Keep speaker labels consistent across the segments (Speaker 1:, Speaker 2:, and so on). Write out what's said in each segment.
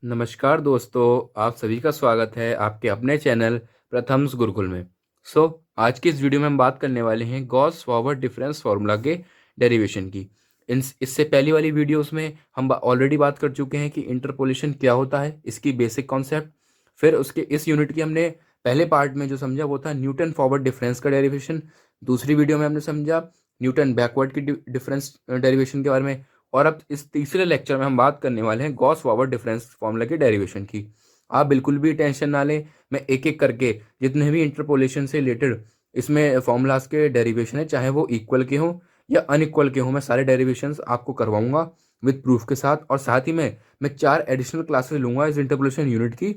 Speaker 1: नमस्कार दोस्तों, आप सभी का स्वागत है आपके अपने चैनल प्रथम्स गुरुकुल में। आज की इस वीडियो में हम बात करने वाले हैं गॉस फॉरवर्ड डिफरेंस फार्मूला के डेरिवेशन की। इससे पहली वाली वीडियोस में हम ऑलरेडी बात कर चुके हैं कि इंटरपोलेशन क्या होता है, इसकी बेसिक कॉन्सेप्ट। फिर उसके इस यूनिट की हमने पहले पार्ट में जो समझा वो था न्यूटन फॉरवर्ड डिफरेंस का डेरिवेशन। दूसरी वीडियो में हमने समझा न्यूटन बैकवर्ड की डिफरेंस डेरिवेशन के बारे में। और अब इस तीसरे लेक्चर में हम बात करने वाले हैं गॉस फॉरवर्ड डिफरेंस फार्मूला के डेरिवेशन की। आप बिल्कुल भी टेंशन ना लें, मैं एक एक करके जितने भी इंटरपोलेशन से रिलेटेड इसमें फॉर्मूलाज के डेरिवेशन है, चाहे वो इक्वल के हों या अनइक्वल के हों, मैं सारे डेरिवेशंस आपको करवाऊंगा विद प्रूफ के साथ। और साथ ही में मैं 4 एडिशनल क्लासेस लूंगा इस इंटरपोलेशन यूनिट की,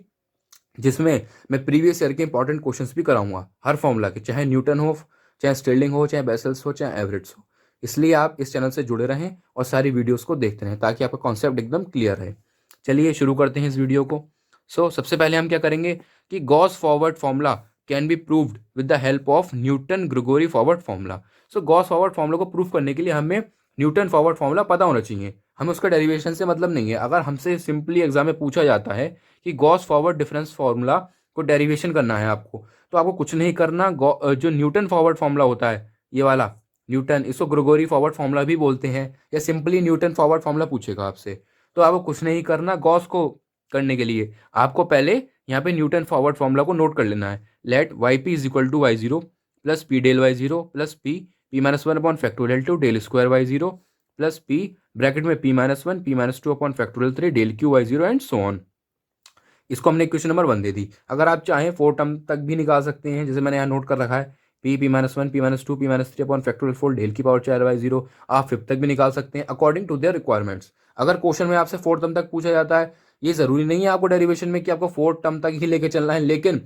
Speaker 1: जिसमें मैं प्रीवियस ईयर के इंपॉर्टेंट क्वेश्चंस भी कराऊंगा हर फॉर्मूला के, चाहे न्यूटन हो, चाहे स्टिर्लिंग हो, चाहे बेसल्स हो, चाहे एवरेट्स हो। इसलिए आप इस चैनल से जुड़े रहें और सारी वीडियोस को देखते रहें ताकि आपका कॉन्सेप्ट एकदम क्लियर रहे। चलिए शुरू करते हैं इस वीडियो को। सबसे पहले हम क्या करेंगे कि Gauss forward formula can be proved with the help of Newton Gregory forward formula. Gauss forward formula को प्रूव करने के लिए हमें न्यूटन फॉरवर्ड फॉर्मूला पता होना चाहिए। हमें उसका डेरिवेशन से मतलब नहीं है। अगर हमसे सिंपली एग्जाम में पूछा जाता है कि गॉस फॉरवर्ड डिफरेंस फॉर्मूला को डेरिवेशन करना है आपको, तो आपको कुछ नहीं करना। जो न्यूटन फॉरवर्ड फॉर्मूला होता है, ये वाला न्यूटन, इसको ग्रेगोरी फॉरवर्ड फॉर्मूला भी बोलते हैं, या सिंपली न्यूटन फॉरवर्ड फॉर्मूला पूछेगा आपसे, तो आपको कुछ नहीं करना। गॉस को करने के लिए आपको पहले यहाँ पे न्यूटन फॉरवर्ड फॉर्मूला को नोट कर लेना है। Let y p is equal to y zero plus p del y zero plus P P minus one upon factorial two del square y zero plus p bracket में p minus one P minus two upon factorial three del Q y zero and so on. इसको हमने question number 1 दे दी। अगर आप चाहें 4 term तक भी निकाल सकते हैं, जैसे मैंने यहाँ नोट कर रखा है p P minus one P minus two p minus three upon factorial four del की पावर 4 बाई जीरो। आप 5 तक भी निकाल सकते हैं अकॉर्डिंग टू देयर रिक्वायरमेंट्स। अगर क्वेश्चन में आपसे 4 टर्म तक पूछा जाता है, ये जरूरी नहीं है आपको डेरिवेशन में कि आपको 4 टर्म तक ही लेके चलना है, लेकिन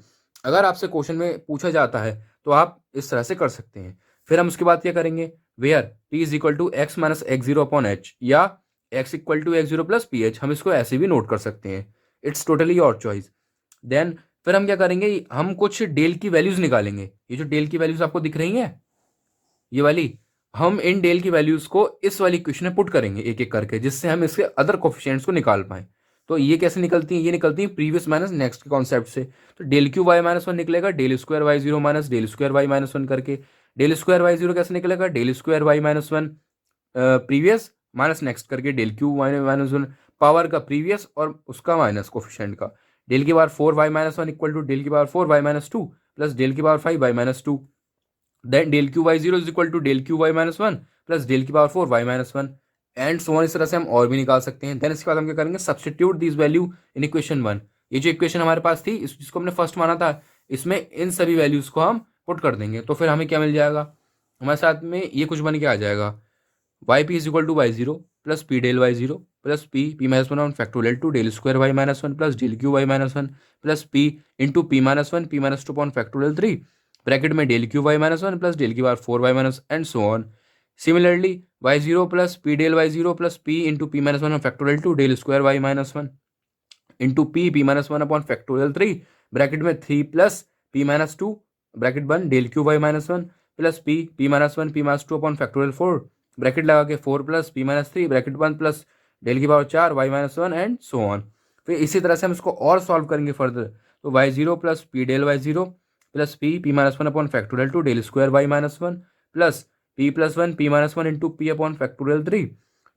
Speaker 1: अगर आपसे क्वेश्चन में पूछा जाता है तो आप इस तरह से कर सकते हैं। फिर हम उसके बाद क्या करेंगे, where p is equal to x minus x zero upon h, या x equal to x zero plus p h, हम इसको ऐसे भी नोट कर सकते हैं। It's totally your choice. Then फिर हम क्या करेंगे, हम कुछ डेल की वैल्यूज निकालेंगे। ये जो डेल की वैल्यूज आपको दिख रही हैं, ये वाली, हम इन डेल की वैल्यूज को इस वाली इक्वेशन में पुट करेंगे एक एक करके, जिससे हम इसके अदर कोफिशिएंट्स को निकाल पाए। तो ये कैसे निकलती हैं, ये निकलती हैं प्रीवियस माइनस नेक्स्ट के कॉन्सेप्ट से। तो del Q Y minus one निकलेगा del square y zero minus del square Y minus one करके। डेल स्क्वायर वाई जीरो कैसे निकलेगा, del square Y minus one previous minus next करके del Q Y minus one, power का previous और उसका minus coefficient का। Del की power four y minus one equal to del की power four y minus two plus del की power five y minus two. Then del Q y zero is equal to del Q Y minus one plus del की power four y minus one and so on. इस तरह से हम और भी निकाल सकते हैं। देन इसके बाद हम क्या करेंगे, substitute this value in equation one. ये जो इक्वेशन हमारे पास थी, जिसको हमने फर्स्ट माना था, इसमें इन सभी वैल्यूज को हम पुट कर देंगे। तो फिर हमें क्या मिल जाएगा, हमारे साथ में ये कुछ बन के आ जाएगा, y p is equal to y zero plus p del y zero plus P P minus one factorial two del square Y minus one plus del Q Y minus one plus P into P minus one P minus two upon factorial three bracket में del Q Y minus one plus del की power four y minus and so on. Similarly y zero plus p del y zero plus P into P minus one factorial two del square Y minus one into P P minus one upon factorial three bracket में three plus P minus two bracket one del Q Y minus one plus P P minus one P minus two upon factorial four bracket लगा के four plus P minus three bracket one plus del की power चार Y minus one and so on. फिर इसी तरह से हम इसको और सॉल्व करेंगे फर्दर। तो y zero plus p del y zero plus P P minus one upon factorial two del square Y minus one plus p plus one P minus one into p upon factorial three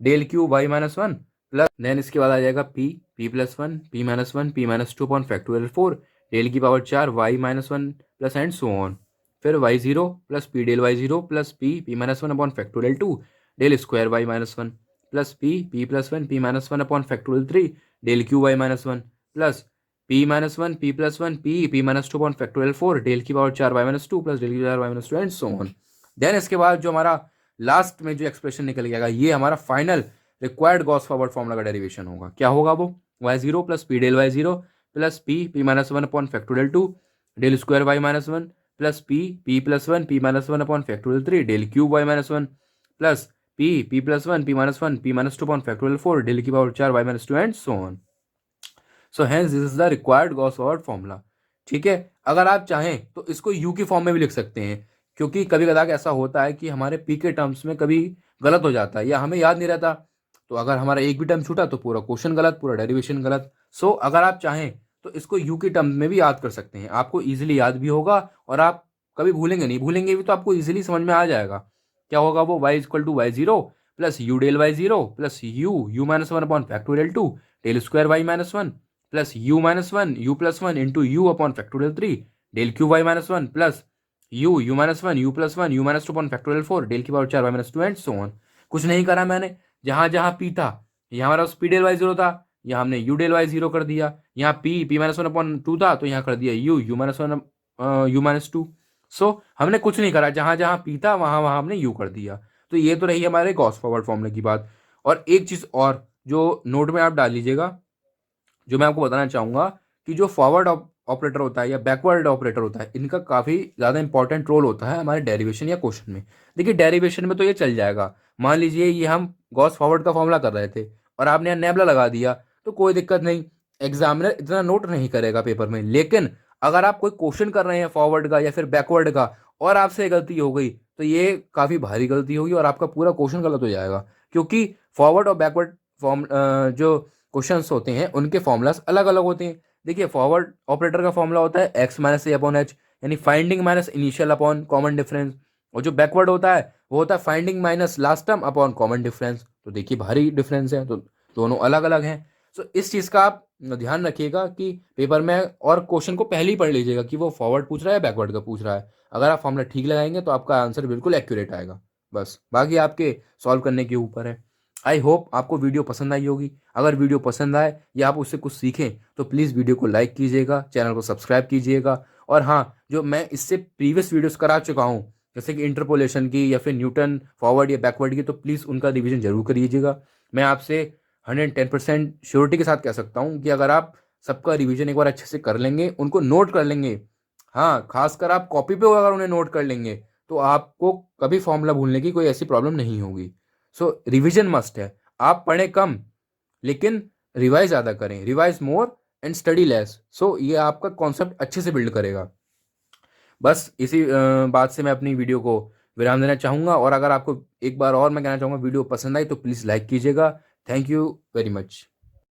Speaker 1: del Q Y minus one plus then इसके बाद आ जाएगा p p plus one P minus two upon factorial four del की power चार Y minus one plus and so on. फिर Y zero plus p del y zero plus P P minus one upon factorial two del square Y minus one plus P p plus one P minus one upon factorial three del Q Y minus one plus P minus one p plus one p P minus two upon factorial four del की power चार Y minus two plus del की चार Y minus two and so on. Then इसके बाद जो हमारा last में जो एक्सप्रेशन निकल जाएगा, ये हमारा final required gauss forward formula का डेरिवेशन होगा। क्या होगा वो, y zero plus p del y zero plus P P minus one upon factorial two del square Y minus one plus P p plus one P minus one upon factorial three del cube y minus one plus P p plus one P minus two upon factorial four del की power चार Y minus two and so on. So hence this is the required gauss forward formula. ठीक है, अगर आप चाहें तो इसको you की फॉर्म में भी लिख सकते हैं, क्योंकि कभी कदार ऐसा होता है कि हमारे पी के टर्म्स में कभी गलत हो जाता है या हमें याद नहीं रहता। तो अगर हमारा एक भी टर्म छूटा तो पूरा क्वेश्चन गलत, पूरा डेरिवेशन गलत। सो अगर आप चाहें तो इसको यू के टर्म में भी याद कर सकते हैं, आपको ईजिली याद भी होगा और आप कभी भूलेंगे नहीं, भूलेंगे भी तो आपको ईजिली समझ में आ जाएगा। क्या होगा वो, y equal to y zero plus u del y zero plus u minus one upon factorial two del square Y minus one plus u minus one u plus one into u upon factorial three del Q Y minus one plus u minus one u plus one you minus two upon factorial four del की power चार Y minus two and so on. कुछ नहीं करा मैंने, जहां जहां P था यहाँ हमारा पी डेल वाई जीरो था, यहाँ हमने यू डेल वाई जीरो कर दिया, यहाँ P minus one upon two था तो यहाँ कर दिया U minus one you minus two. So हमने कुछ नहीं करा, जहां जहां पी था वहां वहां हमने यू कर दिया। तो ये तो रही हमारे गॉस फॉरवर्ड फॉर्मूले की बात। और एक चीज और जो नोट में आप डाल लीजिएगा, जो मैं आपको बताना चाहूंगा कि जो फॉरवर्ड ऑपरेटर होता है या बैकवर्ड ऑपरेटर होता है, इनका काफ़ी ज़्यादा इंपॉर्टेंट रोल होता है हमारे डेरिवेशन या क्वेश्चन में। देखिए डेरिवेशन में तो ये चल जाएगा, मान लीजिए ये हम गॉस फॉरवर्ड का फॉर्मूला कर रहे थे और आपने यहाँ नेबला लगा दिया तो कोई दिक्कत नहीं, एग्जामिनर इतना नोट नहीं करेगा पेपर में। लेकिन अगर आप कोई क्वेश्चन कर रहे हैं फॉरवर्ड का या फिर बैकवर्ड का और आपसे गलती हो गई तो ये काफ़ी भारी गलती होगी और आपका पूरा क्वेश्चन गलत हो जाएगा, क्योंकि फॉरवर्ड और बैकवर्ड फॉर्म जो क्वेश्चंस होते हैं उनके फॉर्मूलाज अलग अलग होते हैं। देखिए फॉरवर्ड ऑपरेटर का फॉर्मूला होता है एक्स माइनस ए अपॉन एच, यानी finding minus initial upon common difference. और जो बैकवर्ड होता है वो होता है finding minus last term upon common difference. तो देखिए भारी डिफरेंस है, तो दोनों अलग अलग हैं। सो इस चीज़ का आप ध्यान रखिएगा कि पेपर में और क्वेश्चन को पहले ही पढ़ लीजिएगा कि वो फॉरवर्ड पूछ रहा है बैकवर्ड का पूछ रहा है। अगर आप फॉर्मूला ठीक लगाएंगे तो आपका आंसर बिल्कुल एक्यूरेट आएगा। बस बाकी आपके सॉल्व करने के ऊपर है। आई होप आपको वीडियो पसंद आई होगी। अगर वीडियो पसंद आए या आप उससे कुछ सीखें तो प्लीज़ वीडियो को लाइक कीजिएगा, चैनल को सब्सक्राइब कीजिएगा। और हाँ, जो मैं इससे प्रीवियस वीडियोस करा चुका हूँ जैसे कि इंटरपोलेशन की या फिर न्यूटन फॉरवर्ड या बैकवर्ड की, तो प्लीज़ उनका रिवीजन जरूर करिएगा। मैं आपसे 110% श्योरिटी के साथ कह सकता हूँ कि अगर आप सबका रिवीजन एक बार अच्छे से कर लेंगे, उनको नोट कर लेंगे, हाँ खासकर आप कॉपी पे अगर उन्हें नोट कर लेंगे तो आपको कभी फॉर्मूला भूलने की कोई ऐसी प्रॉब्लम नहीं होगी। सो रिवीजन मस्ट है। आप पढ़ें कम लेकिन रिवाइज ज़्यादा करें, revise more and study less. So ये आपका कॉन्सेप्ट अच्छे से बिल्ड करेगा। बस इसी बात से मैं अपनी वीडियो को विराम देना चाहूँगा। और अगर आपको एक बार और मैं कहना चाहूँगा वीडियो पसंद आई तो प्लीज़ लाइक कीजिएगा। Thank you very much.